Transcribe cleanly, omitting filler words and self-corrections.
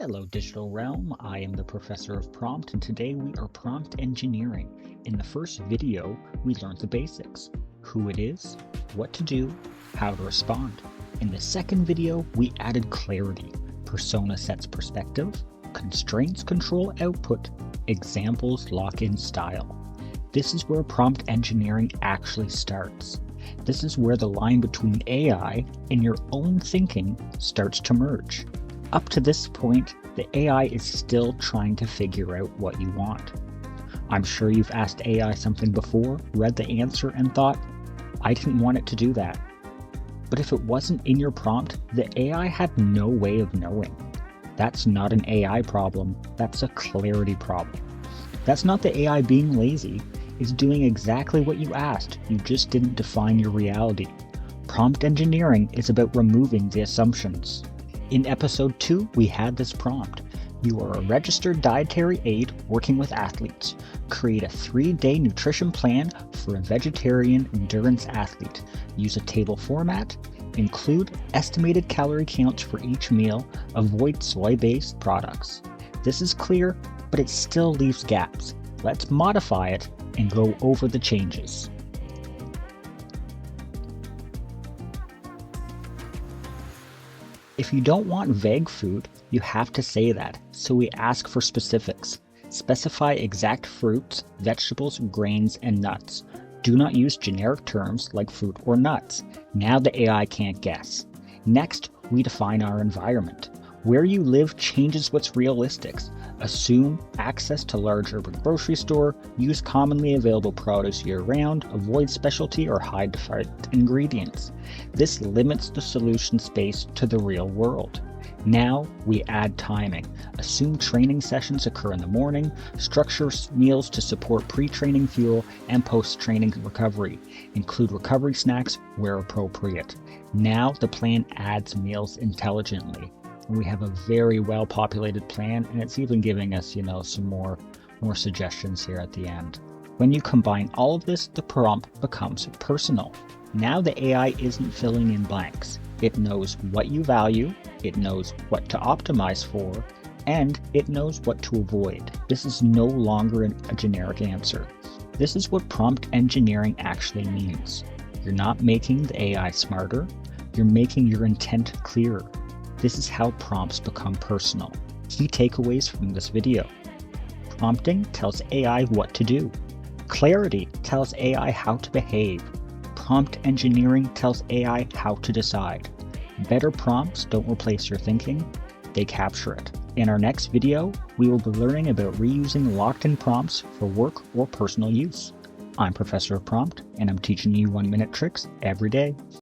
Hello, digital realm. I am the professor of prompt, and today we are prompt engineering. In the first video, we learned the basics: who it is, what to do, how to respond. In the second video, we added clarity. Persona sets perspective, constraints control output, examples lock in style. This is where prompt engineering actually starts. This is where the line between AI and your own thinking starts to merge. Up to this point, the AI is still trying to figure out what you want. I'm sure you've asked AI something before, read the answer, and thought, I didn't want it to do that. But if it wasn't in your prompt, the AI had no way of knowing. That's not an AI problem, that's a clarity problem. That's not the AI being lazy, it's doing exactly what you asked, you just didn't define your reality. Prompt engineering is about removing the assumptions. In episode 2, we had this prompt. You are a registered dietary aide working with athletes. Create a 3-day nutrition plan for a vegetarian endurance athlete. Use a table format. Include estimated calorie counts for each meal. Avoid soy-based products. This is clear, but it still leaves gaps. Let's modify it and go over the changes. If you don't want vague food, you have to say that, so we ask for specifics. Specify exact fruits, vegetables, grains, and nuts. Do not use generic terms like fruit or nuts. Now the AI can't guess. Next, we define our environment. Where you live changes what's realistic. Assume access to large urban grocery store, use commonly available produce year-round, avoid specialty or high-defined ingredients. This limits the solution space to the real world. Now we add timing. Assume training sessions occur in the morning, structure meals to support pre-training fuel and post-training recovery. Include recovery snacks where appropriate. Now the plan adds meals intelligently. We have a very well populated plan, and it's even giving us, some more suggestions here at the end. When you combine all of this, the prompt becomes personal. Now the AI isn't filling in blanks. It knows what you value, it knows what to optimize for, and it knows what to avoid. This is no longer a generic answer. This is what prompt engineering actually means. You're not making the AI smarter, you're making your intent clearer. This is how prompts become personal. Key takeaways from this video. Prompting tells AI what to do. Clarity tells AI how to behave. Prompt engineering tells AI how to decide. Better prompts don't replace your thinking, they capture it. In our next video, we will be learning about reusing locked-in prompts for work or personal use. I'm Professor of Prompt, and I'm teaching you 1-minute tricks every day.